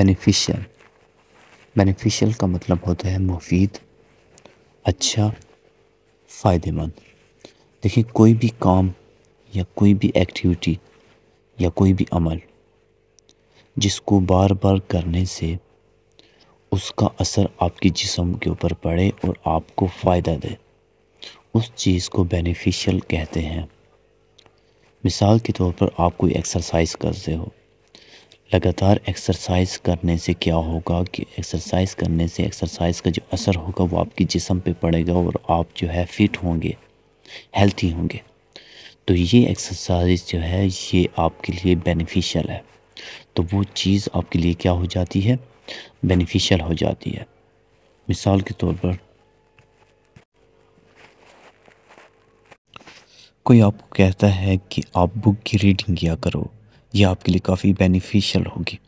Beneficial. Beneficial का मतलब होता है मुफीद, अच्छा, फ़ायदेमंद। देखिए, कोई भी काम या कोई भी एक्टिविटी या कोई भी अमल जिसको बार बार करने से उसका असर आपके जिस्म के ऊपर पड़े और आपको फ़ायदा दे, उस चीज़ को बेनिफिशियल कहते हैं। मिसाल के तौर पर आप कोई एक्सरसाइज करते हो, लगातार एक्सरसाइज करने से क्या होगा कि एक्सरसाइज करने से एक्सरसाइज का जो असर होगा वो आपके जिस्म पे पड़ेगा और आप जो है फिट होंगे, हेल्थी होंगे। तो ये एक्सरसाइज जो है ये आपके लिए बेनिफिशियल है, तो वो चीज़ आपके लिए क्या हो जाती है, बेनिफिशियल हो जाती है। मिसाल के तौर पर कोई आपको कहता है कि आप बुक की रीडिंग किया करो, ये आपके लिए काफ़ी बेनिफिशियल होगी।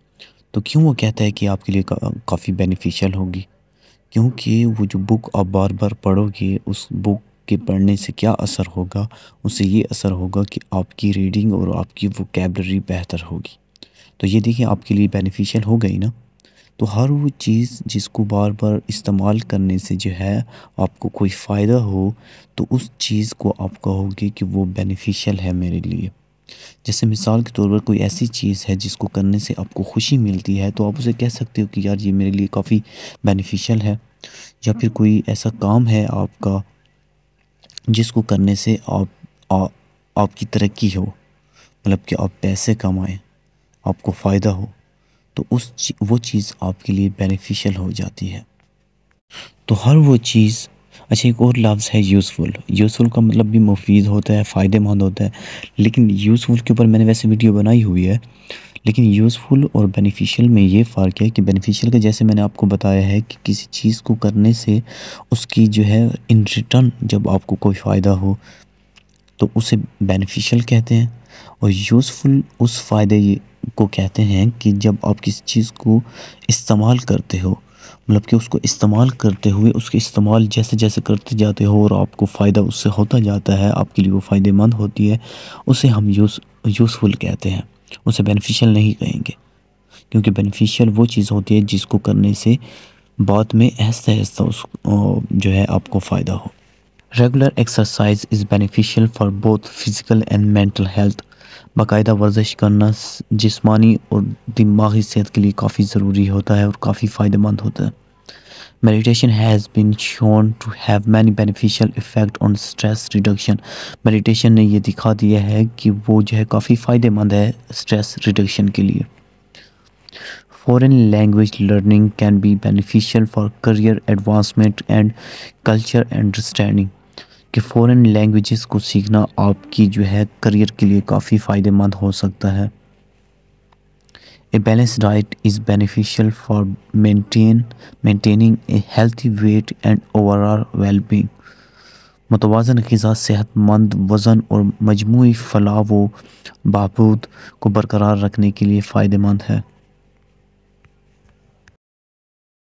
तो क्यों वो कहता है कि आपके लिए काफ़ी बेनिफिशियल होगी? क्योंकि वो जो बुक आप बार बार पढ़ोगे, उस बुक के पढ़ने से क्या असर होगा, उससे ये असर होगा कि आपकी रीडिंग और आपकी वोकैबलरी बेहतर होगी। तो ये देखिए आपके लिए बेनिफिशियल हो गई ना। तो हर वो चीज़ जिसको बार बार इस्तेमाल करने से जो है आपको कोई फ़ायदा हो, तो उस चीज़ को आप कहोगे कि वो बेनिफिशियल है मेरे लिए। जैसे मिसाल के तौर पर कोई ऐसी चीज़ है जिसको करने से आपको खुशी मिलती है, तो आप उसे कह सकते हो कि यार ये मेरे लिए काफ़ी बेनिफिशियल है। या फिर कोई ऐसा काम है आपका जिसको करने से आपकी तरक्की हो, मतलब कि आप पैसे कमाएं, आपको फ़ायदा हो, तो वो चीज़ आपके लिए बेनिफिशियल हो जाती है। तो हर वो चीज़, अच्छा एक और लफ्ज़ है यूज़फुल। यूज़फुल का मतलब भी मुफीद होता है, फ़ायदेमंद होता है। लेकिन यूज़फुल के ऊपर मैंने वैसे वीडियो बनाई हुई है, लेकिन यूज़फुल और बेनिफिशियल में ये फ़र्क है कि बेनिफिशियल का जैसे मैंने आपको बताया है कि किसी चीज़ को करने से उसकी जो है इन रिटर्न जब आपको कोई फ़ायदा हो तो उसे बेनिफिशियल कहते हैं। और यूज़फुल उस फ़ायदे को कहते हैं कि जब आप किसी चीज़ को इस्तेमाल करते हो, मतलब कि उसको इस्तेमाल करते हुए उसके इस्तेमाल जैसे जैसे करते जाते हो और आपको फ़ायदा उससे होता जाता है, आपके लिए वो फ़ायदेमंद होती है, उसे हम यूज़फुल कहते हैं। उसे बेनिफिशियल नहीं कहेंगे, क्योंकि बेनिफिशियल वो चीज़ होती है जिसको करने से बाद में आहिस्ता आहिस्ता उस जो है आपको फ़ायदा हो। Regular exercise is beneficial for both physical and mental health. बाकायदा वर्जिश करना जिस्मानी और दिमागी सेहत के लिए काफ़ी ज़रूरी होता है और काफ़ी फ़ायदेमंद होता है। Meditation has been shown to have many beneficial effect on stress reduction. Meditation ने ये दिखा दिया है कि वो जो है काफ़ी फ़ायदेमंद है स्ट्रेस रिडक्शन के लिए। Foreign language learning can be beneficial for career advancement and culture understanding। कि फ़ॉरेन लैंग्वेजेस को सीखना आपकी जो है करियर के लिए काफ़ी फ़ायदेमंद हो सकता है। A balance diet is beneficial for maintaining a healthy weight and overall wellbeing. मुतवाज़न ग़िज़ा सेहतमंद वज़न और मजमूई फलाह व बहबूद को बरकरार रखने के लिए फ़ायदेमंद है।